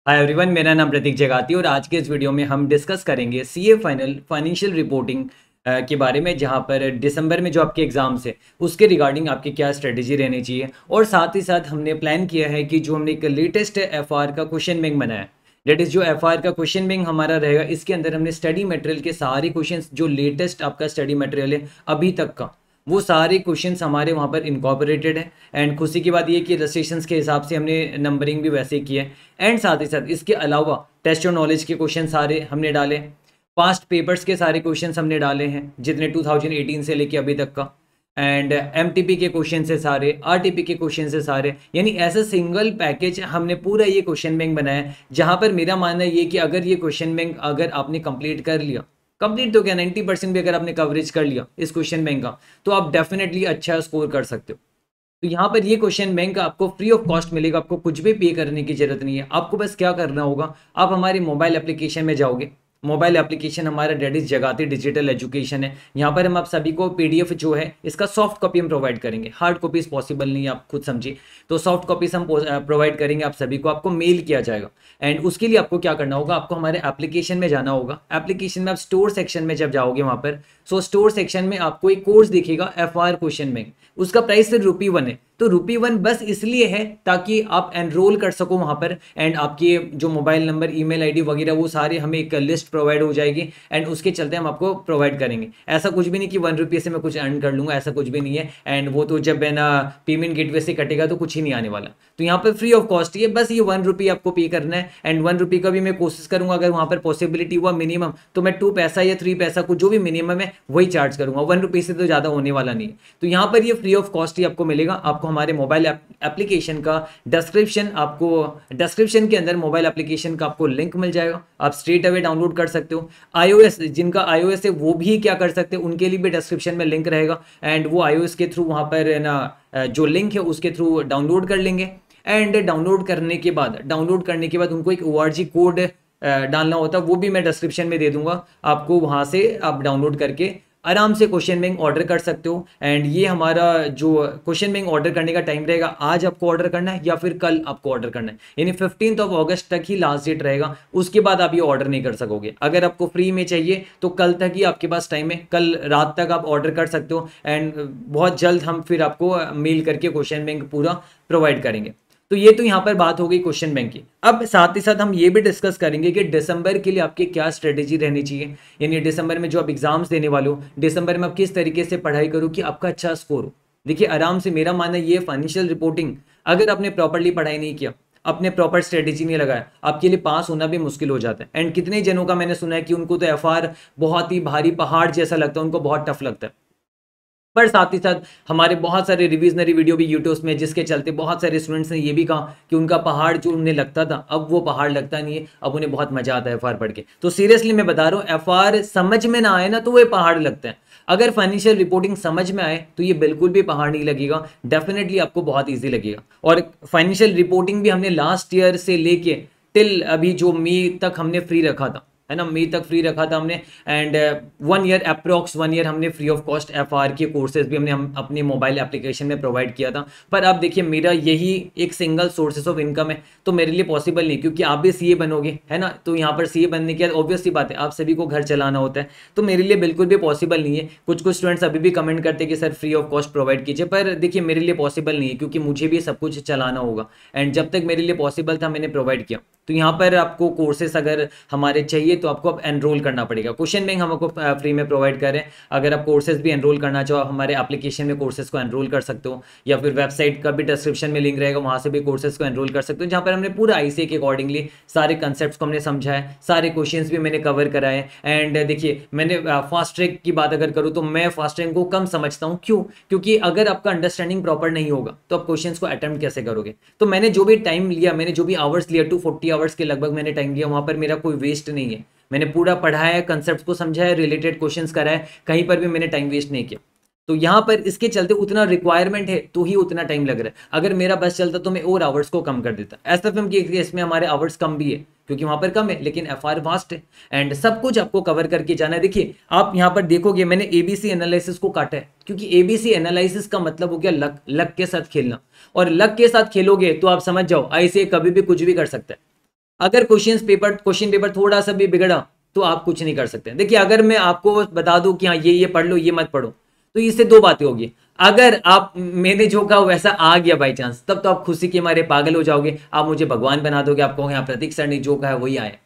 Hi everyone, मेरा नाम प्रतीक जगाती और आज के इस वीडियो में हम डिस्कस करेंगे सीए फाइनेंशियल रिपोर्टिंग के बारे में, जहां पर दिसंबर में जो आपके एग्जाम्स है उसके रिगार्डिंग आपकी क्या स्ट्रेटेजी रहनी चाहिए। और साथ ही साथ हमने प्लान किया है कि जो हमने एक लेटेस्ट एफआर का क्वेश्चन बैंक बनाया, डेट इज जो एफआर का क्वेश्चन बैंक हमारा रहेगा, इसके अंदर हमने स्टडी मटेरियल के सारे क्वेश्चन जो लेटेस्ट आपका स्टडी मटेरियल है अभी तक का, वो सारे क्वेश्चंस हमारे वहाँ पर इनकॉर्पोरेटेड है। एंड खुशी की बात ये कि रजिस्ट्रेशंस के हिसाब से हमने नंबरिंग भी वैसे ही की है। एंड साथ ही साथ इसके अलावा टेस्ट और नॉलेज के क्वेश्चन सारे हमने डाले, पास्ट पेपर्स के सारे क्वेश्चंस हमने डाले हैं जितने 2018 से लेके अभी तक का। एंड एमटीपी के क्वेश्चन से सारे, आरटीपी के क्वेश्चन से सारे, यानी ऐसा सिंगल पैकेज हमने पूरा ये क्वेश्चन बैंक बनाया है, जहाँ पर मेरा मानना ये कि अगर ये क्वेश्चन बैंक अगर आपने कंप्लीट कर लिया, कंप्लीट तो क्या 90% भी अगर आपने कवरेज कर लिया इस क्वेश्चन बैंक का, तो आप डेफिनेटली अच्छा स्कोर कर सकते हो। तो यहाँ पर ये क्वेश्चन बैंक आपको फ्री ऑफ कॉस्ट मिलेगा, आपको कुछ भी पे करने की जरूरत नहीं है। आपको बस क्या करना होगा, आप हमारे मोबाइल एप्लीकेशन में जाओगे। मोबाइल एप्लीकेशन हमारा डेट इज जगाती डिजिटल एजुकेशन है। यहाँ पर हम आप सभी को पीडीएफ जो है इसका सॉफ्ट कॉपी हम प्रोवाइड करेंगे, हार्ड कॉपीज पॉसिबल नहीं है, आप खुद समझिए। तो सॉफ्ट कॉपीज हम प्रोवाइड करेंगे आप सभी को, आपको मेल किया जाएगा। एंड उसके लिए आपको क्या करना होगा, आपको हमारे एप्लीकेशन में जाना होगा। एप्लीकेशन में आप स्टोर सेक्शन में जब जाओगे वहाँ पर, सो स्टोर सेक्शन में आपको एक कोर्स दिखेगा एफआर क्वेश्चन बैंक, उसका प्राइस सिर्फ ₹1 है। तो ₹1 बस इसलिए है ताकि आप एनरोल कर सको वहाँ पर। एंड आपके जो मोबाइल नंबर, ईमेल आईडी वगैरह वो सारे हमें एक लिस्ट प्रोवाइड हो जाएगी एंड उसके चलते हम आपको प्रोवाइड करेंगे। ऐसा कुछ भी नहीं कि ₹1 से मैं कुछ अर्न कर लूँगा, ऐसा कुछ भी नहीं है। एंड वो तो जब है ना पेमेंट गेटवे से कटेगा तो कुछ ही नहीं आने वाला। तो यहाँ पर फ्री ऑफ कॉस्ट ही है, बस ये ₹1 आपको पे करना है। एंड ₹1 का भी मैं कोशिश करूँगा, अगर वहाँ पर पॉसिबिलिटी हुआ मिनिमम, तो मैं 2 पैसा या 3 पैसा कुछ जो भी मिनिमम है वही चार्ज करूँगा। ₹1 से तो ज़्यादा होने वाला नहीं है। तो यहाँ पर ये फ्री ऑफ कॉस्ट ही आपको मिलेगा। आपको हमारे मोबाइल एप्लीकेशन का डिस्क्रिप्शन के अंदर मोबाइल एप्लीकेशन का आपको लिंक मिल जाएगा, आप स्ट्रेट अवे डाउनलोड कर सकते हो। iOS जिनका iOS है वो भी क्या कर सकते हैं, उनके लिए भी डिस्क्रिप्शन में लिंक रहेगा। एंड वो iOS के थ्रू वहाँ पर है ना जो लिंक है उसके थ्रू डाउनलोड कर लेंगे। एंड डाउनलोड करने के बाद उनको एक ORG कोड डालना होता है, वो भी मैं डिस्क्रिप्शन में दे दूंगा आपको, वहाँ से आप डाउनलोड करके आराम से क्वेश्चन बैंक ऑर्डर कर सकते हो। एंड ये हमारा जो क्वेश्चन बैंक ऑर्डर करने का टाइम रहेगा, आज आपको ऑर्डर करना है या फिर कल आपको ऑर्डर करना है, यानी 15 अगस्त तक ही लास्ट डेट रहेगा। उसके बाद आप ये ऑर्डर नहीं कर सकोगे। अगर आपको फ्री में चाहिए तो कल तक ही आपके पास टाइम है, कल रात तक आप ऑर्डर कर सकते हो। एंड बहुत जल्द हम फिर आपको मेल करके क्वेश्चन बैंक पूरा प्रोवाइड करेंगे। तो ये तो यहाँ पर बात हो गई क्वेश्चन बैंक की। अब साथ ही साथ हम ये भी डिस्कस करेंगे कि दिसंबर के लिए आपकी क्या स्ट्रेटेजी रहनी चाहिए, यानी दिसंबर में जो आप एग्जाम्स देने वाले हो, दिसंबर में आप किस तरीके से पढ़ाई करो कि आपका अच्छा स्कोर हो। देखिए आराम से, मेरा मानना ये फाइनेंशियल रिपोर्टिंग अगर आपने प्रॉपरली पढ़ाई नहीं किया, अपने प्रॉपर स्ट्रेटेजी नहीं लगाया, आपके लिए पास होना भी मुश्किल हो जाता है। एंड कितने जनों का मैंने सुना है कि उनको तो एफआर बहुत ही भारी पहाड़ जैसा लगता है, उनको बहुत टफ लगता है। पर साथ ही साथ हमारे बहुत सारे रिविजनरी वीडियो भी यूट्यूब में, जिसके चलते बहुत सारे स्टूडेंट्स ने ये भी कहा कि उनका पहाड़ जो उन्हें लगता था अब वो पहाड़ लगता नहीं है, अब उन्हें बहुत मजा आता है एफआर पढ़ के। तो सीरियसली मैं बता रहा हूँ, एफआर समझ में ना आए ना तो वो पहाड़ लगता है। अगर फाइनेंशियल रिपोर्टिंग समझ में आए तो ये बिल्कुल भी पहाड़ नहीं लगेगा, डेफिनेटली आपको बहुत ईजी लगेगा। और फाइनेंशियल रिपोर्टिंग भी हमने लास्ट ईयर से लेके टिल अभी जो मई तक हमने फ्री रखा था, है ना, मई तक फ्री रखा था हमने। एंड 1 ईयर अप्रॉक्स 1 ईयर हमने फ्री ऑफ कॉस्ट एफआर के कोर्सेज भी हम अपने मोबाइल एप्लीकेशन में प्रोवाइड किया था। पर अब देखिए मेरा यही एक सिंगल सोर्सेस ऑफ इनकम है, तो मेरे लिए पॉसिबल नहीं, क्योंकि आप भी सीए बनोगे, है ना। तो यहाँ पर सीए बनने के बाद ऑब्वियस सी बात है आप सभी को घर चलाना होता है, तो मेरे लिए बिल्कुल भी पॉसिबल नहीं है। कुछ स्टूडेंट्स अभी भी कमेंट करते हैं कि sir free of cost provide कीजिए, पर देखिए मेरे लिए पॉसिबल नहीं है, क्योंकि मुझे भी सब कुछ चलाना होगा। एंड जब तक मेरे लिए पॉसिबल था मैंने प्रोवाइड किया। तो यहाँ पर आपको कोर्सेस अगर हमारे चाहिए तो आपको अब एनरोल करना पड़ेगा। क्वेश्चन बैंक हम आपको फ्री में प्रोवाइड करें, अगर आप कोर्सेज भी एनरोल करना चाहो हमारे एप्लीकेशन में कोर्सेज को एनरोल कर सकते हो, या फिर वेबसाइट का भी डिस्क्रिप्शन में लिंक रहेगा, वहाँ से भी कोर्सेज को एनरोल कर सकते हो, जहाँ पर हमने पूरा आईसीए के अकॉर्डिंगली सारे कंसेप्ट को हमने समझा है, सारे क्वेश्चन भी मैंने कवर कराए। एंड देखिए मैंने फास्ट ट्रैक की बात अगर करूँ तो मैं फास्ट ट्रैक को कम समझता हूँ, क्यों? क्योंकि अगर आपका अंडरस्टैंडिंग प्रॉपर नहीं होगा तो आप क्वेश्चन को अटेम्प्ट कैसे करोगे। तो मैंने जो भी टाइम लिया, मैंने जो भी आवर्स लिया, 240 आवर्स के लगभग मैंने टाइम लिया, वहाँ पर मेरा कोई वेस्ट नहीं है। मैंने पूरा पढ़ा है, कंसेप्ट को समझा है, रिलेटेड क्वेश्चंस करा है, कहीं पर भी मैंने टाइम वेस्ट नहीं किया। तो यहाँ पर इसके चलते उतना रिक्वायरमेंट है तो ही उतना टाइम लग रहा है। अगर मेरा बस चलता तो मैं और आवर्स को कम कर देता। एसएफएम के केस में हमारे आवर्स कम भी है क्योंकि वहां पर कम है, लेकिन एफआर वास्ट है एंड सब कुछ आपको कवर करके जाना है। देखिए आप यहाँ पर देखोगे मैंने एबीसी एनालिसिस को काटा है, क्योंकि एबीसी एनालिसिस का मतलब हो गया लक, लक के साथ खेलना। और लक के साथ खेलोगे तो आप समझ जाओ आईसीए कभी भी कुछ भी कर सकता है। अगर क्वेश्चन पेपर थोड़ा सा भी बिगड़ा तो आप कुछ नहीं कर सकते। देखिए अगर मैं आपको बता दूं कि हाँ ये पढ़ लो ये मत पढ़ो, तो इससे दो बातें होगी। अगर आप मैंने जो कहा वैसा आ गया बाई चांस, तब तो आप खुशी के मारे पागल हो जाओगे, आप मुझे भगवान बना दोगे, आप कहोगे हाँ प्रतीक सर ने जो कहा है वही आए,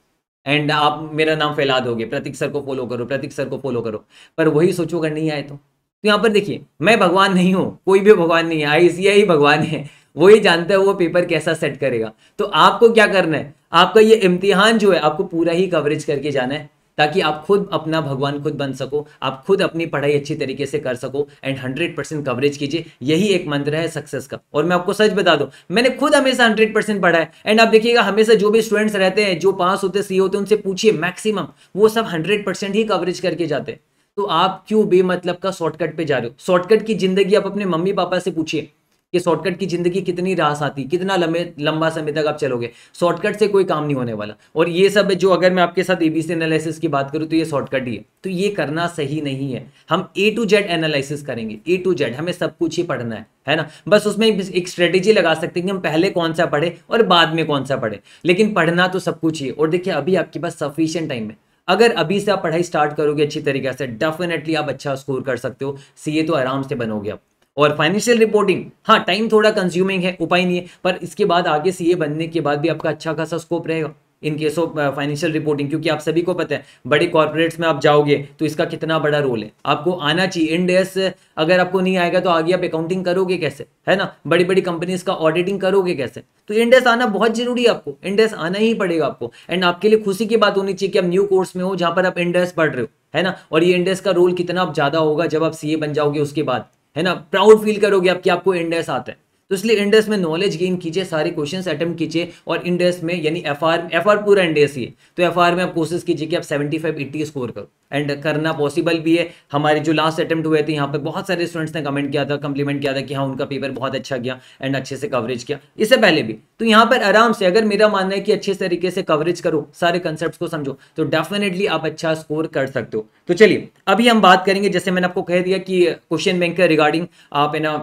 एंड आप मेरा नाम फैला दोगे, प्रतीक सर को फॉलो करो, प्रतीक सर को फॉलो करो। पर वही सोचो अगर नहीं आए तो यहाँ पर देखिए मैं भगवान नहीं हूँ, कोई भी भगवान नहीं है, आईसीआई भगवान है, वही जानता है वो पेपर कैसा सेट करेगा। तो आपको क्या करना है, आपका ये इम्तिहान जो है आपको पूरा ही कवरेज करके जाना है, ताकि आप खुद अपना भगवान खुद बन सको, आप खुद अपनी पढ़ाई अच्छी तरीके से कर सको, एंड 100% कवरेज कीजिए। यही एक मंत्र है सक्सेस का। और मैं आपको सच बता दूं, मैंने खुद हमेशा 100% पढ़ा है, एंड आप देखिएगा हमेशा जो भी स्टूडेंट्स रहते हैं जो पास होते सी होते हैं उनसे पूछिए, मैक्सिमम वो सब 100% ही कवरेज करके जाते हैं। तो आप क्यों बेमतलब का शॉर्टकट पे जा रहे हो? शॉर्टकट की जिंदगी आप अपने मम्मी पापा से पूछिए कि शॉर्टकट की जिंदगी कितनी रास आती, कितना लंबा समय तक आप चलोगे, शॉर्टकट से कोई काम नहीं होने वाला। और ये सब जो अगर मैं आपके साथ एबीसी एनालिसिस की बात करूं तो ये शॉर्टकट ही है, तो ये करना सही नहीं है। हम ए टू जेड एनालिसिस करेंगे, ए टू जेड, हमें सब कुछ ही पढ़ना है ना। बस उसमें एक स्ट्रेटेजी लगा सकते हैं कि हम पहले कौन सा पढ़े और बाद में कौन सा पढ़े, लेकिन पढ़ना तो सब कुछ ही है। और देखिए अभी आपके पास सफिशिएंट टाइम है, अगर अभी से आप पढ़ाई स्टार्ट करोगे अच्छी तरीके से, डेफिनेटली आप अच्छा स्कोर कर सकते हो, सीए तो आराम से बनोगे आप। और फाइनेंशियल रिपोर्टिंग, हाँ टाइम थोड़ा कंज्यूमिंग है, उपाय नहीं है, पर इसके बाद आगे सीए बनने के बाद भी आपका अच्छा खासा स्कोप रहेगा in case of financial reporting. क्योंकि आप सभी को पता है बड़े कॉर्पोरेट्स में आप जाओगे तो इसका कितना बड़ा रोल है, आपको आना चाहिए। इंड एस अगर आपको नहीं आएगा तो आगे आप अकाउंटिंग करोगे कैसे, है ना, बड़ी बड़ी कंपनीज का ऑडिटिंग करोगे कैसे। तो इंड एस आना बहुत जरूरी है, आपको इंड एस आना ही पड़ेगा आपको। एंड आपके लिए खुशी की बात होनी चाहिए कि आप न्यू कोर्स में हो जहां पर आप इंड एस पढ़ रहे हो, है ना। और ये इंड एस का रोल कितना ज्यादा होगा जब आप सीए बन जाओगे उसके बाद, है ना, प्राउड फील करोगे आप कि आपको इंड एस आता है। तो इसलिए इंडेस में नॉलेज गेन कीजिए, सारे क्वेश्चंस अटेम्प्ट कीजिए, और इंडेस में यानी एफआर पूरा इंडेस ही है, तो एफआर में आप कोशिश कीजिए कि आप 75-80 स्कोर करो, एंड करना पॉसिबल भी है। हमारे जो लास्ट अटेम्प्ट हुए थे यहाँ पे बहुत सारे स्टूडेंट्स ने कमेंट किया था, कंप्लीमेंट किया था कि हाँ उनका पेपर बहुत अच्छा गया एंड अच्छे से कवरेज किया, इससे पहले भी। तो यहाँ पर आराम से, अगर मेरा मानना है कि अच्छे तरीके से कवरेज करो, सारे कंसेप्ट को समझो, तो डेफिनेटली आप अच्छा स्कोर कर सकते हो। तो चलिए अभी हम बात करेंगे, जैसे मैंने आपको कह दिया कि क्वेश्चन बैंक के रिगार्डिंग आप है ना,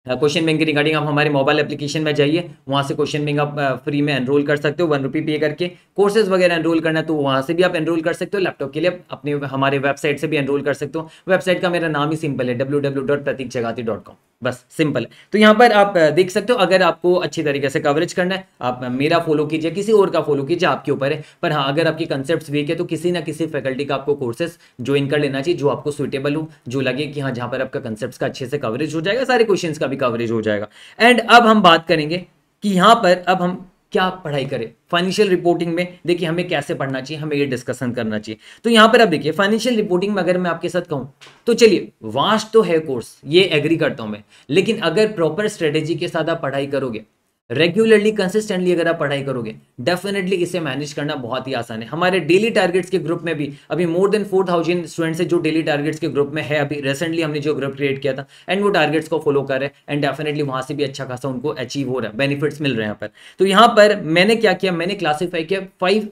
क्वेश्चन बैंक के रिगार्डिंग आप हमारे मोबाइल एप्लीकेशन में जाइए, वहाँ से क्वेश्चन बैंक आप फ्री में एनरोल कर सकते हो, 1 रुपये पे करके। कोर्सेज वगैरह एनरोल करना है तो वहाँ से भी आप एनरोल कर सकते हो, लैपटॉप के लिए अपने हमारे वेबसाइट से भी एनरोल कर सकते हो। वेबसाइट का मेरा नाम ही सिंपल है, www.pratikjagati.com, बस सिंपल है। तो यहाँ पर आप देख सकते हो, अगर आपको अच्छी तरीके से कवरेज करना है आप मेरा फॉलो कीजिए, किसी और का फॉलो कीजिए, आपके ऊपर है। पर हाँ अगर आपकी कंसेप्ट वीक है तो किसी ना किसी फैकल्टी का आपको कोर्सेज ज्वाइन कर लेना चाहिए जो आपको सुटेबल हो, जो लगे कि हाँ जहाँ पर आपका कंसेप्ट का अच्छे से कवरेज हो जाएगा, सारे क्वेश्चन का भी कवरेज हो जाएगा। एंड अब हम बात करेंगे कि यहाँ पर अब हम क्या पढ़ाई करें फाइनेंशियल रिपोर्टिंग में। देखिए हमें कैसे पढ़ना चाहिए, हमें ये डिस्कशन करना चाहिए। तो यहाँ पर अब देखिए फाइनेंशियल रिपोर्टिंग में अगर मैं आपके साथ कहूँ तो चलिए वास्ट तो है कोर्स, ये एग्री करता हूं मैं, लेकिन अगर प्रॉपर स्ट्रेटेजी के साथ आप पढ़ाई करोगे, रेगुलरली कंसिस्टेंटली अगर आप पढ़ाई करोगे, डेफिनेटली इसे मैनेज करना बहुत ही आसान है। हमारे डेली टारगेट्स के ग्रुप में भी अभी मोर देन 4000 स्टूडेंट्स है जो डेली टारगेट्स के ग्रुप में है। अभी रिसेंटली हमने जो ग्रुप क्रिएट किया था, एंड वो टारगेट्स को फॉलो कर रहे हैं, एंड डेफिनेटली वहां से भी अच्छा खासा उनको अचीव हो रहा है, बेनिफिट्स मिल रहे हैं यहाँ पर। तो यहाँ पर मैंने क्या किया, मैंने क्लासीफाई किया 5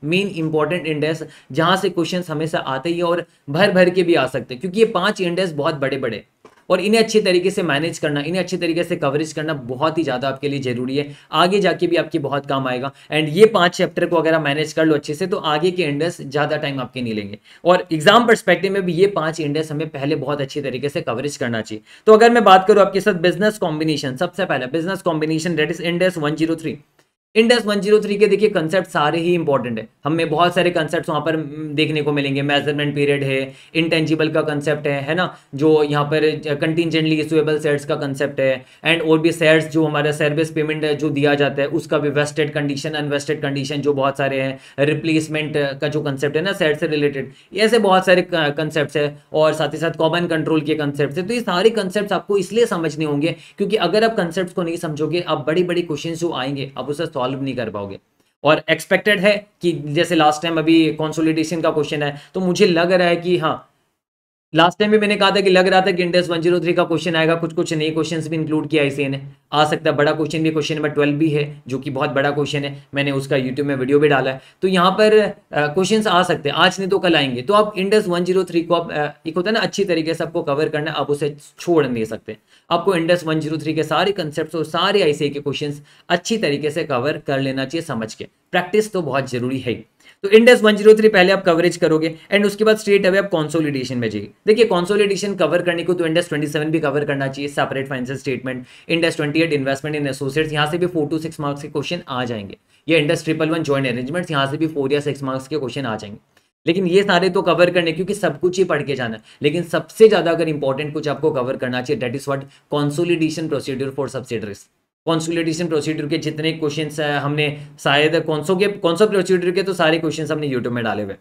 मेन इंपॉर्टेंट इंडेक्स जहां से क्वेश्चन हमेशा आते ही और भर भर के भी आ सकते हैं, क्योंकि ये 5 इंडेक्स बहुत बड़े बड़े, और इन्हें अच्छे तरीके से मैनेज करना, इन्हें अच्छे तरीके से कवरेज करना बहुत ही ज़्यादा आपके लिए जरूरी है, आगे जाके भी आपके बहुत काम आएगा। एंड ये 5 चैप्टर को अगर आप मैनेज कर लो अच्छे से तो आगे के इंडेक्स ज़्यादा टाइम आपके नहीं लेंगे, और एग्जाम पर्सपेक्टिव में भी ये 5 इंडेक्स हमें पहले बहुत अच्छी तरीके से कवरेज करना चाहिए। तो अगर मैं बात करूँ आपके साथ बिजनेस कॉम्बिनेशन, सबसे पहला business combination that is index 103। Index 103 के देखिए कंसेप्ट सारे ही इंपॉर्टेंट है, हमें बहुत सारे कंसेप्ट वहाँ पर देखने को मिलेंगे। मेजरमेंट पीरियड है, इंटेंजिबल का कंसेप्ट है ना, जो यहाँ पर कंटिजेंटली इशुएबल शेयर्स का कंसेप्ट है, एंड और भी शेयर्स जो हमारा सर्विस पेमेंट जो दिया जाता है उसका भी वेस्टेड कंडीशन, अनवेस्टेड कंडीशन जो बहुत सारे हैं, रिप्लेसमेंट का जो कंसेप्ट है ना शेयर से रिलेटेड, ऐसे बहुत सारे कंसेप्ट है, और साथ ही साथ कॉमन कंट्रोल के कंसेप्ट है। तो ये सारे कंसेप्ट आपको इसलिए समझने होंगे क्योंकि अगर आप कंसेप्ट को नहीं समझोगे, आप बड़ी बड़ी क्वेश्चन जो आएंगे आप उसे सॉल्व नहीं कर पाओगे। और एक्सपेक्टेड है कि जैसे लास्ट टाइम अभी कंसोलिडेशन का क्वेश्चन है, तो मुझे लग रहा है कि हाँ लास्ट टाइम भी मैंने कहा था कि लग रहा था कि इंडेक्स 103 का क्वेश्चन आएगा, कुछ कुछ नए क्वेश्चंस भी इंक्लूड किया इसी ने, आ सकता है बड़ा क्वेश्चन भी, क्वेश्चन नंबर 12 भी है जो कि बहुत बड़ा क्वेश्चन है, मैंने उसका यूट्यूब में वीडियो भी डाला है। तो यहाँ पर क्वेश्चंस आ सकते हैं, आज नहीं तो कल आएंगे। तो आप इंडेक्स 103 को आप एक होता है ना अच्छी तरीके से आपको कवर करना है, आप उसे छोड़ नहीं सकते। आपको इंडेक्स 103 के सारे कंसेप्ट और सारे आईसीआई के क्वेश्चन अच्छी तरीके से कवर कर लेना चाहिए समझ के, प्रैक्टिस तो बहुत जरूरी है। तो इंडेक्स 103 पहले आप कवरेज करोगे एंड उसके बाद स्ट्रेट अवे आप कंसोलिडेशन में जाइए। देखिए कंसोलिडेशन कवर करने को तो इंडेक्स 27 भी कवर करना चाहिए, separate financial statement, index 28 investment इन एसोसिएट्स, यहाँ से भी 4 to 6 मार्क्स के क्वेश्चन आ जाएंगे। ये इंडेक्स 111 जॉइंट अरेंजमेंट्स, यहाँ से भी 4 या 6 मार्क्स के क्वेश्चन आ जाएंगे। लेकिन ये सारे तो कवर करने, क्योंकि सब कुछ ही पढ़ के जाना है, लेकिन सबसे ज्यादा अगर इंपॉर्टेंट कुछ आपको कवर करना चाहिए, that is what, consolidation procedure for subsidiaries. Consolidation procedure के जितने क्वेश्चंस है हमने शायद कौन सा प्रोसीड्यूर के तो सारे क्वेश्चंस हमने यूट्यूब में डाले हुए।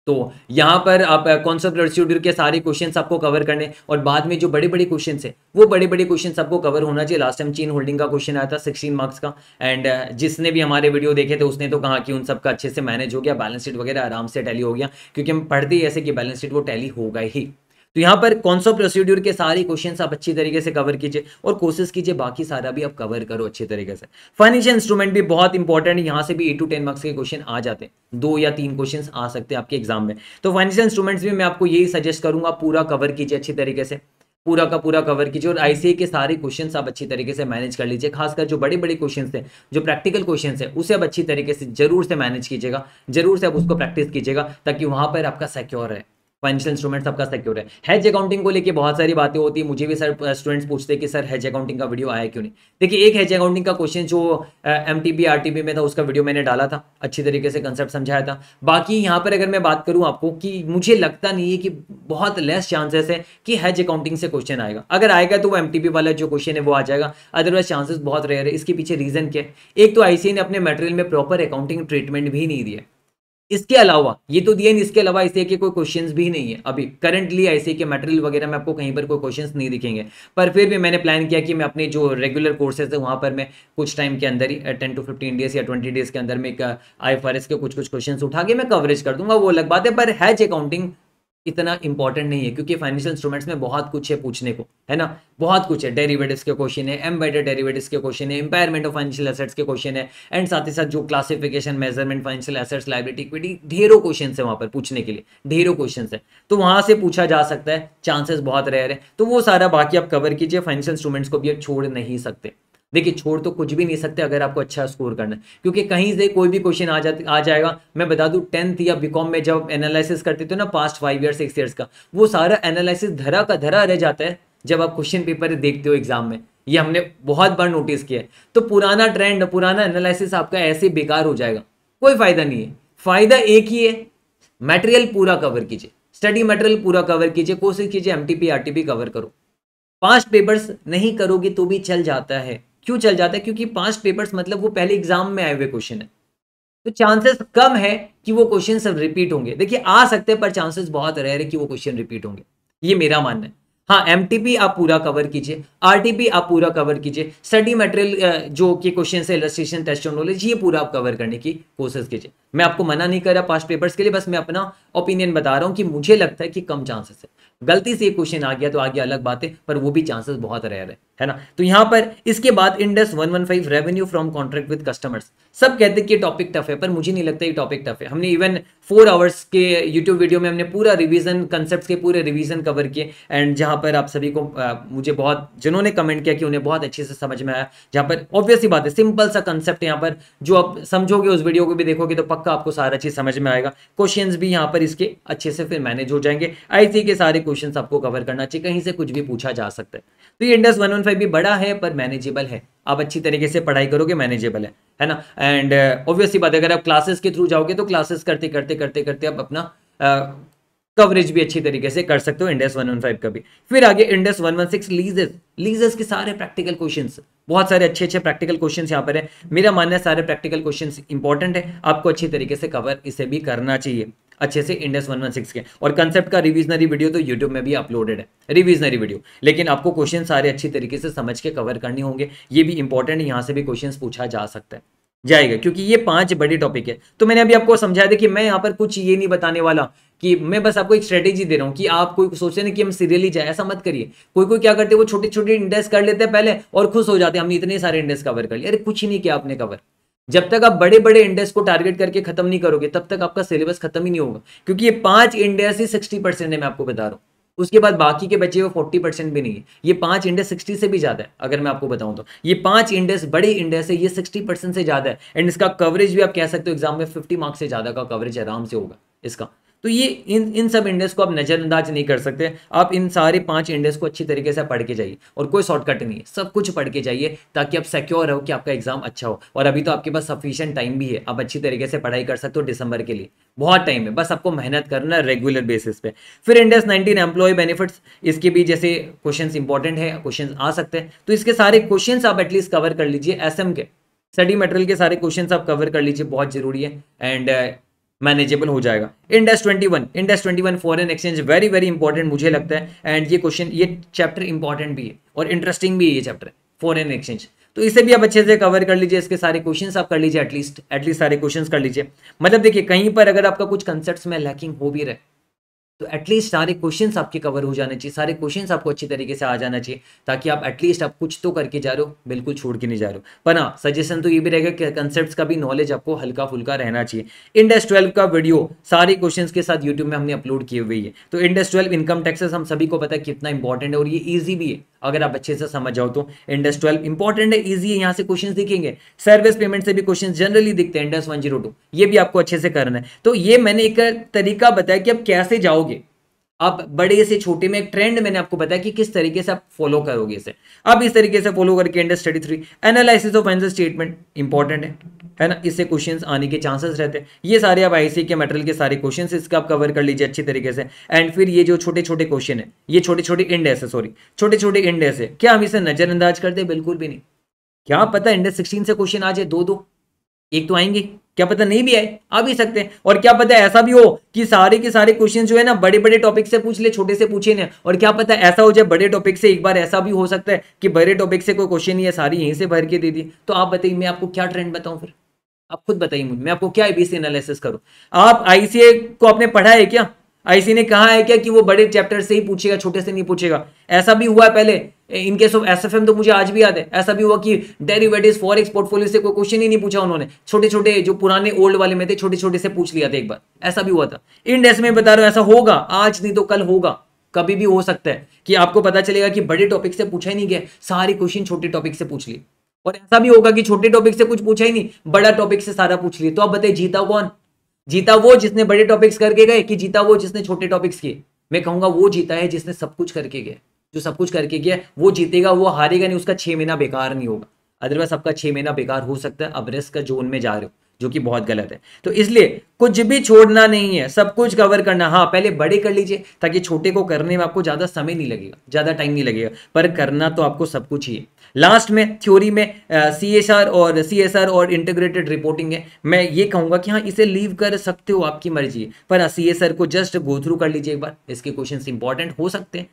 तो यहाँ पर आप कॉन्सेप्ट प्रोसीड्यूर के सारे क्वेश्चंस आपको कवर करने, और बाद में जो बड़े बड़े क्वेश्चंस है वो बड़े बड़े क्वेश्चंस आपको कवर होना चाहिए। लास्ट टाइम चेन होल्डिंग का क्वेश्चन आया था 16 मार्क्स का, एंड जिसने भी हमारे वीडियो देखे थे उसने तो कहा कि उन सबका अच्छे से मैनेज हो गया, बैलेंस शीट वगैरह आराम से टैली हो गया, क्योंकि हम पढ़ते ही ऐसे कि बैलेंस शीट वो टैली होगा ही। तो यहाँ पर कॉन्सेप्ट प्रोसीड्यूर के सारे क्वेश्चंस आप अच्छी तरीके से कवर कीजिए और कोशिश कीजिए बाकी सारा भी आप कवर करो अच्छी तरीके से। फाइनेंशियल इंस्ट्रूमेंट भी बहुत इंपॉर्टेंट है, यहाँ से भी 8 to 10 मार्क्स के क्वेश्चन आ जाते हैं, 2 या 3 क्वेश्चन आ सकते हैं आपके एग्जाम में। तो फाइनेंशियल इंस्ट्रूमेंट्स भी मैं आपको यही सजेस्ट करूंगा, पूरा कवर कीजिए अच्छी तरीके से, पूरा का पूरा कवर कीजिए, और आईसीए के सारे क्वेश्चंस आप अच्छी तरीके से मैनेज कर लीजिए। खासकर जो बड़े बड़े क्वेश्चंस हैं, जो प्रैक्टिकल क्वेश्चंस हैं, उसे आप अच्छी तरीके से जरूर से मैनेज कीजिएगा, जरूर से आप उसको प्रैक्टिस कीजिएगा, ताकि वहां पर आपका सिक्योर है, फाइनेंशियल इंस्ट्रूमेंट सबका सिक्योर है। हेज अकाउंटिंग को लेके बहुत सारी बातें होती है, मुझे भी सर स्टूडेंट्स पूछते हैं कि सर हेज अकाउंटिंग का वीडियो आया क्यों नहीं। देखिए एक हेज अकाउंटिंग का क्वेश्चन जो एमटीबी आरटीबी में था, उसका वीडियो मैंने डाला था, अच्छी तरीके से कंसेप्ट समझाया था। बाकी यहाँ पर अगर मैं बात करूँ आपको, कि मुझे लगता नहीं है कि बहुत लेस चांसेस है कि हेज अकाउंटिंग से क्वेश्चन आएगा। अगर आएगा तो वो एमटीबी वाला जो क्वेश्चन है वो आ जाएगा, अदरवाइज चांसेस बहुत रेयर है। इसके पीछे रीजन क्या है? एक तो आईसीए ने अपने मटेरियल में प्रॉपर अकाउंटिंग ट्रीटमेंट भी नहीं दिया, इसके अलावा ये तो दिया नहीं, इसके अलावा ऐसे के कोई क्वेश्चंस भी नहीं है। अभी करंटली ऐसे के मटेरियल वगैरह में आपको कहीं पर कोई क्वेश्चंस नहीं दिखेंगे, पर फिर भी मैंने प्लान किया कि मैं अपने जो रेगुलर कोर्सेज है वहां पर मैं कुछ टाइम के अंदर ही 10 to 15 डेज या 20 डेज के अंदर में एक आईएफआरएस के कुछ क्वेश्चंस उठा के मैं कवरेज कर दूंगा, वो अलग बात है। पर हैज अकाउंटिंग इतना इंपॉर्टेंट नहीं है, क्योंकि फाइनेंशियल इंस्ट्रूमेंट्स में बहुत कुछ है पूछने को, है ना, बहुत कुछ है। डेरिवेटिव्स के क्वेश्चन है, एम्बेडेड डेरिवेटिव्स के क्वेश्चन है, इंपायरमेंट ऑफ फाइनेंशियल एसेट्स के क्वेश्चन है, एंड साथ ही साथ जो classification, measurement, financial assets, liability, equity, ढेरों क्वेश्चन है वहां पर पूछने के लिए, ढेरों क्वेश्चन है, तो वहां से पूछा जा सकता है, चांसेस बहुत रेयर है। तो वो सारा बाकी आप कवर कीजिए, फाइनेंशियल इंस्ट्रूमेंट्स को भी आप छोड़ नहीं सकते। देखिए छोड़ तो कुछ भी नहीं सकते अगर आपको अच्छा स्कोर करना है, क्योंकि कहीं से कोई भी क्वेश्चन आ जाएगा। मैं बता दूं 10th या बीकॉम में जब एनालिसिस करते थे ना पास्ट 5 ईयर 6 ईयर्स का, वो सारा एनालिसिस धरा का धरा रह जाता है जब आप क्वेश्चन पेपर देखते हो एग्जाम में। ये हमने बहुत बार नोटिस किया है। तो पुराना ट्रेंड, पुराना एनालिसिस आपका ऐसे बेकार हो जाएगा, कोई फायदा नहीं है। फायदा एक ही है, मटेरियल पूरा कवर कीजिए, स्टडी मटेरियल पूरा कवर कीजिए, कोशिश कीजिए एमटीपी आरटीपी कवर करो। 5 पेपर्स नहीं करोगे तो भी चल जाता है। क्यों चल जाता है? क्योंकि 5 पेपर्स मतलब वो पहले एग्जाम में आए हुए क्वेश्चन है, तो चांसेस कम है कि वो क्वेश्चन सब रिपीट होंगे। देखिए आ सकते हैं, पर चांसेस बहुत रेयर है कि वो क्वेश्चन रिपीट होंगे, ये मेरा मानना है। हाँ एमटीपी आप पूरा कवर कीजिए, आरटीपी आप पूरा कवर कीजिए, स्टडी मटेरियल जो कि क्वेश्चन है, इलस्ट्रेशन, टेस्ट ऑफ नॉलेज, ये पूरा आप कवर करने की कोशिश कीजिए। मैं आपको मना नहीं कर रहा 5 पेपर्स के लिए, बस मैं अपना ओपिनियन बता रहा हूँ कि मुझे लगता है कि कम चांसेस है। गलती से एक क्वेश्चन आ गया तो आगे अलग बात है, पर वो भी चांसेस बहुत रेयर है ना। तो यहाँ पर इसके बाद index 115 revenue from contract with customers. सब कहते हैं कि टॉपिक टफ है, पर मुझे नहीं लगता ये टॉपिक टफ है। हमने इवन 4 आवर्स के यूट्यूब वीडियो में हमने पूरा रिवीजन, कंसेप्ट के पूरे रिवीजन कवर किए, एंड जहाँ पर आप सभी को मुझे बहुत जिन्होंने कमेंट किया कि उन्हें बहुत अच्छे से समझ में आया, जहाँ पर ऑब्वियस ही बात है, सिंपल सा कंसेप्ट है यहाँ पर, जो आप समझोगे उस वीडियो को भी देखोगे तो पक्का आपको सारा चीज समझ में आएगा। क्वेश्चंस भी यहाँ पर इसके अच्छे से फिर मैनेज हो जाएंगे। आईसी के सारे क्वेश्चंस आपको कवर करना चाहिए, कहीं से कुछ भी पूछा जा सकता है। तो ये इंडेक्स 115 भी बड़ा है पर मैनेजेबल है, आप अच्छी तरीके से पढ़ाई करोगे मैनेजेबल है ना। एंड ऑब्वियसली बात है, अगर आप क्लासेस के थ्रू जाओगे तो क्लासेस करते करते करते करते आप अपना कवरेज भी अच्छी तरीके से कर सकते हो इंडेक्स 115 का भी। फिर आगे इंडेक्स 116 लीजेस, लीजेस के सारे प्रैक्टिकल क्वेश्चंस, बहुत सारे अच्छे अच्छे प्रैक्टिकल क्वेश्चंस यहाँ पर है। मेरा मानना है सारे प्रैक्टिकल क्वेश्चंस इंपॉर्टेंट है, आपको अच्छी तरीके से कवर इसे भी करना चाहिए अच्छे से इंडेक्स 116 के। और कंसेप्ट का रिविजनरी वीडियो तो यूट्यूब में भी अपलोडेड है, रिविजनरी वीडियो, लेकिन आपको क्वेश्चन सारे अच्छी तरीके से समझ के कवर करने होंगे। ये भी इंपॉर्टेंट है, यहाँ से भी क्वेश्चन पूछा जा सकता है जाएगा, क्योंकि ये 5 बड़ी टॉपिक है। तो मैंने अभी आपको समझा दिया कि मैं यहाँ पर कुछ ये नहीं बताने वाला कि मैं बस आपको एक स्ट्रेटेजी दे रहा हूँ कि आप कोई सोचते नहीं कि हम सीरियली जाए, ऐसा मत करिए। कोई क्या करते हैं, वो छोटे छोटे इंडेक्स कर लेते हैं पहले और खुश हो जाते हैं हमने इतने सारे इंडेक्स कवर कर लिए। अरे कुछ ही नहीं किया आपने कवर। जब तक आप बड़े बड़े इंडेक्स को टारगेट करके खत्म नहीं करोगे तब तक आपका सिलेबस खत्म ही नहीं होगा, क्योंकि ये 5 इंडेक्स ही 60% है, मैं आपको बता रहा हूँ। उसके बाद बाकी के बचे हुए 40% भी नहीं है। ये 5 इंडेक्स 60 से भी ज्यादा है, अगर मैं आपको बताऊं तो ये 5 इंडेक्स बड़े इंडेक्स है, ये 60% से ज्यादा है। एंड इसका कवरेज भी आप कह सकते हो एग्जाम में 50 मार्क्स से ज्यादा का कवरेज आराम से होगा इसका। तो ये इन सब इंडेक्स को आप नजरअंदाज नहीं कर सकते। आप इन सारे 5 इंडेक्स को अच्छी तरीके से पढ़ के जाइए, और कोई शॉर्टकट नहीं है, सब कुछ पढ़ के जाइए ताकि आप सिक्योर रहो कि आपका एग्जाम अच्छा हो। और अभी तो आपके पास सफिशिएंट टाइम भी है, आप अच्छी तरीके से पढ़ाई कर सकते हो दिसंबर के लिए, बहुत टाइम है, बस आपको मेहनत करना है रेगुलर बेसिस पे। फिर इंडेक्स 19 एम्प्लॉय बेनिफिट्स, इसके भी जैसे क्वेश्चंस इंपॉर्टेंट है, क्वेश्चंस आ सकते हैं, तो इसके सारे क्वेश्चंस आप एटलीस्ट कवर कर लीजिए। एसएम के स्टडी मटेरियल के सारे क्वेश्चंस आप कवर कर लीजिए, बहुत जरूरी है। एंड मैनेजेबल हो जाएगा। Index 21 foreign exchange very very important मुझे लगता है। एंड ये क्वेश्चन, ये चैप्टर इंपॉर्टेंट भी है और इंटरेस्टिंग भी है ये चैप्टर, फॉरेन एक्सचेंज। तो इसे भी आप अच्छे से कवर कर लीजिए, इसके सारे क्वेश्चंस आप कर लीजिए, एटलीस्ट सारे क्वेश्चंस कर लीजिए। मतलब देखिए कहीं पर अगर आपका कुछ कंसेप्ट्स में लैकिंग हो भी रहे तो एटलीस्ट सारे क्वेश्चंस आपके कवर हो जाने चाहिए, सारे क्वेश्चंस आपको अच्छी तरीके से आ जाना चाहिए, ताकि आप एटलीस्ट आप कुछ तो करके जा रहे हो, बिल्कुल छोड़ के नहीं जा रहे हो। पर हाँ, सजेशन तो ये भी रहेगा कि कंसेप्ट्स का भी नॉलेज आपको हल्का फुल्का रहना चाहिए। इंडेक्स 12 का वीडियो सारे क्वेश्चंस के साथ यूट्यूब में हमने अपलोड किए हुए है। तो इंडेक्स 12 इनकम टैक्सेस हम सभी को पता है कितना इंपॉर्टेंट है, और ये ईजी भी है अगर आप अच्छे से समझ जाओ तो। इंडेक्स 12 इंपॉर्टेंट है, ईजी है, यहाँ से क्वेश्चन दिखेंगे। सर्विस पेमेंट से भी क्वेश्चन जनरली दिखते हैं। इंडेक्स 102 ये भी आपको अच्छे से करना है। तो ये मैंने एक तरीका बताया कि आप कैसे जाओगे, आप बड़े से छोटे में एक ट्रेंड मैंने आपको बताया कि किस तरीके से आप फॉलो करोगे इसे। अब इस तरीके से फॉलो करके index 33 analysis of financial statement important है ना, इससे क्वेश्चंस आने के चांसेस रहते हैं। ये सारे आप आईसी के मटेरियल के सारे क्वेश्चंस इसका आप कवर कर लीजिए अच्छी तरीके से। एंड फिर ये जो छोटे छोटे क्वेश्चन है, ये छोटे छोटे इंडेक्स है, सॉरी छोटे छोटे इंडेक्स है, क्या हम इसे नजरअंदाज करते? बिल्कुल भी नहीं। क्या पता इंडेक्स 16 से क्वेश्चन आ जाए, दो एक तो आएंगे, क्या पता नहीं भी आए, आ भी सकते हैं। और क्या पता ऐसा भी हो कि सारे के सारे क्वेश्चन जो है ना बड़े बड़े टॉपिक से पूछ ले, छोटे से पूछे ना। और क्या पता ऐसा हो जाए बड़े टॉपिक से, एक बार ऐसा भी हो सकता है कि बड़े टॉपिक से कोई क्वेश्चन नहीं है, सारी यहीं से भर के दे दी। तो आप बताइए मैं आपको क्या ट्रेंड बताऊं फिर? आप खुद बताइए मुझे, मैं आपको क्या एबीसी एनालिसिस करूं? आप आईसीए को आपने पढ़ा है क्या? आईसी ने कहा है क्या कि वो बड़े चैप्टर से ही पूछेगा, छोटे से नहीं पूछेगा? ऐसा भी हुआ है पहले, इन केस ऑफ एसएफएम तो मुझे आज भी याद है, ऐसा भी हुआ कि डेरिवेटिव्स फॉरेक्स पोर्टफोलियो से कोई क्वेश्चन ही नहीं पूछा उन्होंने, छोटे छोटे जो पुराने ओल्ड वाले में थे छोटे छोटे से पूछ लिया था एक बार, ऐसा भी हुआ था। इंडेक्स में बता रहा हूं ऐसा होगा, आज नहीं तो कल होगा, कभी भी हो सकता है कि आपको पता चलेगा कि बड़े टॉपिक से पूछा ही नहीं गया, सारे क्वेश्चन छोटे टॉपिक से पूछ लिए। और ऐसा भी होगा कि छोटे टॉपिक से कुछ पूछा ही नहीं, बड़ा टॉपिक से सारा पूछ लिए। तो आप बताइए जीता कौन? जीता वो जिसने बड़े टॉपिक्स करके गए, कि जीता वो जिसने छोटे टॉपिक्स किए? मैं कहूंगा वो जीता है जिसने सब कुछ करके गया। जो सब कुछ करके गया वो जीतेगा, वो हारेगा नहीं, उसका 6 महीना बेकार नहीं होगा। अदरवाइज आपका 6 महीना बेकार हो सकता है, अब रिस्क का जोन में जा रहे हो, जो कि बहुत गलत है। तो इसलिए कुछ भी छोड़ना नहीं है, सब कुछ कवर करना। हाँ पहले बड़े कर लीजिए ताकि छोटे को करने में आपको ज्यादा समय नहीं लगेगा, ज्यादा टाइम नहीं लगेगा, पर करना तो आपको सब कुछ ही है। लास्ट में थ्योरी में सीएसआर और इंटीग्रेटेड रिपोर्टिंग है। मैं ये कहूंगा कि हाँ इसे लीव कर सकते हो, आपकी मर्जी है, पर सीएसआर को जस्ट गो थ्रू कर लीजिए एक बार, इसके क्वेश्चंस इंपॉर्टेंट हो सकते हैं,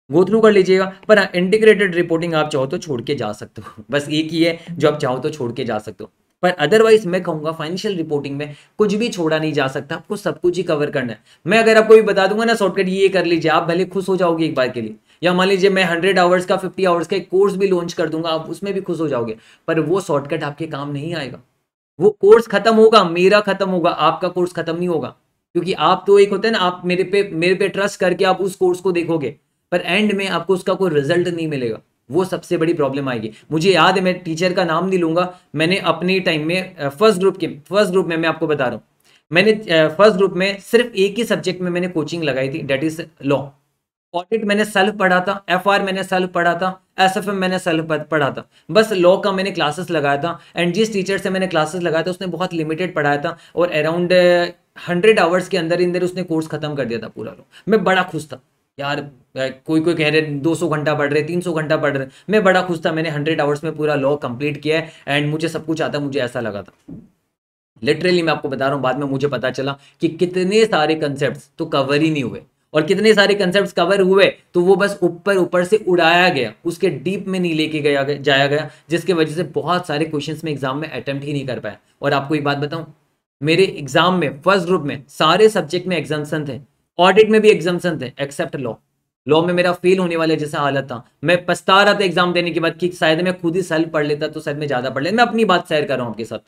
गो थ्रू कर लीजिएगा। पर इंटीग्रेटेड रिपोर्टिंग आप चाहो तो छोड़ के जा सकते हो, बस एक ही है जो आप चाहो तो छोड़ के जा सकते हो। पर अदरवाइज मैं कहूंगा फाइनेंशियल रिपोर्टिंग में कुछ भी छोड़ा नहीं जा सकता, आपको सब कुछ ही कवर करना है। मैं अगर आपको भी बता दूंगा ना शॉर्टकट ये कर लीजिए, आप भले खुश हो जाओगे एक बार के लिए। या मान लीजिए मैं 100 आवर्स का 50 आवर्स का एक कोर्स भी लॉन्च कर दूंगा, आप उसमें भी खुश हो जाओगे, पर वो शॉर्टकट आपके काम नहीं आएगा। वो कोर्स खत्म होगा, मेरा खत्म होगा, आपका कोर्स खत्म नहीं होगा। क्योंकि आप तो एक होता है ना, आप मेरे पे ट्रस्ट करके आप उस कोर्स को देखोगे, पर एंड में आपको उसका कोई रिजल्ट नहीं मिलेगा, वो सबसे बड़ी प्रॉब्लम आएगी। मुझे याद है, मैं टीचर का नाम नहीं लूंगा, मैंने अपने टाइम में फर्स्ट ग्रुप में मैं आपको बता रहा हूँ, मैंने फर्स्ट ग्रुप में सिर्फ एक ही सब्जेक्ट में मैंने कोचिंग लगाई थी, डेट इज लॉ। ऑडिट मैंने सेल्फ पढ़ा था, एफआर मैंने सेल्फ पढ़ा था, एसएफएम मैंने सेल्फ पढ़ा था, बस लॉ का मैंने क्लासेस लगाया था। एंड जिस टीचर से मैंने क्लासेस लगाया था उसने बहुत लिमिटेड पढ़ाया था, और अराउंड 100 आवर्स के अंदर उसने कोर्स खत्म कर दिया था पूरा लॉ। मैं बड़ा खुश था यार, कोई कह रहे 200 घंटा पढ़ रहे, 300 घंटा पढ़ रहे, मैं बड़ा खुश था, मैंने 100 आवर्स में पूरा लॉ कंप्लीट किया है एंड मुझे सब कुछ आता, मुझे ऐसा लगा था। लिटरली मैं आपको बता रहा हूँ, बाद में मुझे पता चला कि कितने सारे कंसेप्ट्स तो कवर ही नहीं हुए, और कितने सारे कंसेप्ट्स कवर हुए तो वो बस ऊपर से उड़ाया गया, उसके डीप में नहीं लेके जाया गया, जिसके वजह से बहुत सारे क्वेश्चंस में एग्जाम में अटेम्प्ट ही नहीं कर पाया। और आपको एक बात बताऊं, मेरे एग्जाम में फर्स्ट ग्रुप में सारे सब्जेक्ट में एग्जाम्शन थे, ऑडिट में भी एग्जाम्शन थे, एक्सेप्ट लॉ में मेरा फेल होने वाले जैसा हालत था। मैं पछता रहा था एग्जाम देने के बाद कि शायद मैं खुद ही सेल्फ पढ़ लेता तो शायद मैं ज्यादा पढ़ लेता। मैं अपनी बात शेयर कर रहा हूँ आपके साथ,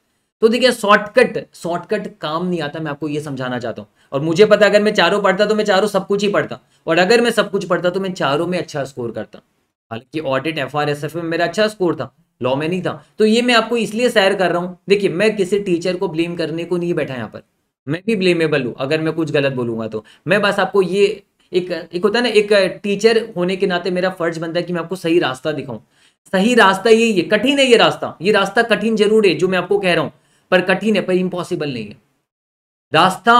तो देखिए शॉर्टकट काम नहीं आता, मैं आपको ये समझाना चाहता हूँ। और मुझे पता अगर मैं चारों पढ़ता तो मैं चारों सब कुछ ही पढ़ता, और अगर मैं सब कुछ पढ़ता तो मैं चारों में अच्छा स्कोर करता। हालांकि ऑडिट FR SF में मेरा अच्छा स्कोर था, लॉ में नहीं था। तो ये मैं आपको इसलिए शेयर कर रहा हूँ। देखिए मैं किसी टीचर को ब्लेम करने को नहीं बैठा यहाँ पर, मैं भी ब्लेमेबल हूँ अगर मैं कुछ गलत बोलूंगा तो। मैं बस आपको ये एक होता है ना, एक टीचर होने के नाते मेरा फर्ज बनता है कि मैं आपको सही रास्ता दिखाऊं। सही रास्ता यही है, कठिन है ये रास्ता कठिन जरूर है जो मैं आपको कह रहा हूं, पर कठिन है, पर इम्पॉसिबल नहीं है। रास्ता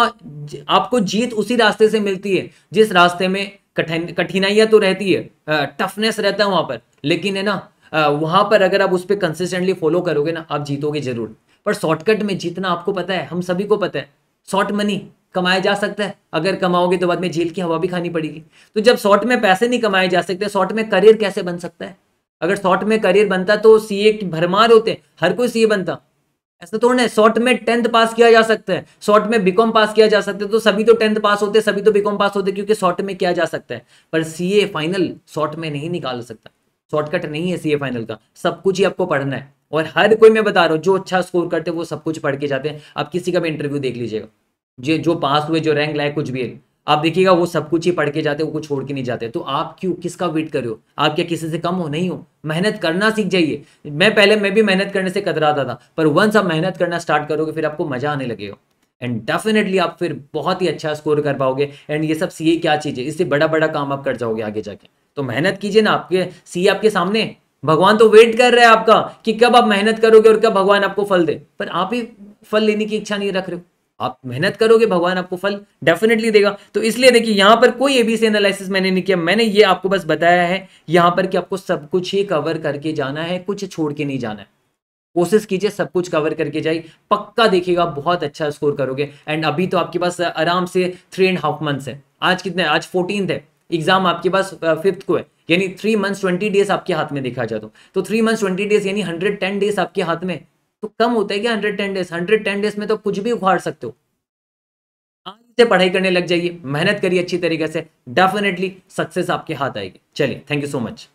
आपको जीत उसी रास्ते से मिलती है जिस रास्ते में कठिनाइयां तो रहती है, टफनेस रहता है वहां पर, लेकिन है ना वहां पर अगर आप उस पर कंसिस्टेंटली फॉलो करोगे ना, आप जीतोगे जरूर। पर शॉर्टकट में जीतना आपको पता है, हम सभी को पता है, शॉर्ट मनी कमाया जा सकता है, अगर कमाओगे तो बाद में जेल की हवा भी खानी पड़ेगी। तो जब शॉर्ट में पैसे नहीं कमाए जा सकते, शॉर्ट में करियर कैसे बन सकता है? अगर शॉर्ट में करियर बनता तो सीए की भरमार होते, हर कोई सीए बनता। ऐसा थोड़ा है, शॉर्ट में 10th पास किया जा सकता है, शॉर्ट में बीकॉम पास किया जा सकता है, तो सभी तो 10th पास होते, सभी तो बीकॉम पास होते, क्योंकि शॉर्ट में किया जा सकता है। पर सीए फाइनल शॉर्ट में नहीं निकाल सकता, शॉर्टकट नहीं है सीए फाइनल का, सब कुछ ही आपको पढ़ना है। और हर कोई, मैं बता रहा हूँ, जो अच्छा स्कोर करते हैं वो सब कुछ पढ़ के जाते हैं। आप किसी का भी इंटरव्यू देख लीजिएगा, जो पास हुए, जो रैंक लाए, कुछ भी है, आप देखिएगा वो सब कुछ ही पढ़ के जाते, वो कुछ छोड़ के नहीं जाते। तो आप क्यों, किसका वेट कर रहे हो? आप क्या किसी से कम हो? नहीं हो। मेहनत करना सीख जाइए। मैं भी मेहनत करने से कतराता था, पर वंस आप मेहनत करना स्टार्ट करोगे फिर आपको मजा आने लगेगा, एंड डेफिनेटली आप फिर बहुत ही अच्छा स्कोर कर पाओगे। एंड ये सब सीए क्या चीज़ है, इससे बड़ा बड़ा काम आप कर जाओगे आगे जाके। तो मेहनत कीजिए ना, आपके सीए आपके सामने, भगवान तो वेट कर रहे हैं आपका कि कब आप मेहनत करोगे और कब भगवान आपको फल दे। पर आप ही फल लेने की इच्छा नहीं रख रहे हो। आप मेहनत करोगे, भगवान आपको फल डेफिनेटली देगा। तो इसलिए देखिए यहां पर कोई एबीसी एनालिसिस मैंने नहीं किया, मैंने ये आपको बस बताया है यहां पर कि आपको सब कुछ ही कवर करके जाना है, कुछ छोड़ के नहीं जाना है। कोशिश कीजिए सब कुछ कवर करके जाइए, पक्का देखिएगा बहुत अच्छा स्कोर करोगे। एंड अभी तो आपके पास आराम से 3.5 मंथ्स है। आज कितने, आज 14th है, एग्जाम आपके पास 5th को है, यानी 3 मंथ्स 20 डेज आपके हाथ में देखा जाए तो 3 मंथ्स 20 डेज यानी 110 डेज आपके हाथ में। तो कम होता है क्या 110 डेज? 110 डेज में तो कुछ भी उखाड़ सकते हो। आज से पढ़ाई करने लग जाइए, मेहनत करिए अच्छी तरीके से, डेफिनेटली सक्सेस आपके हाथ आएगी। चलिए, थैंक यू सो मच।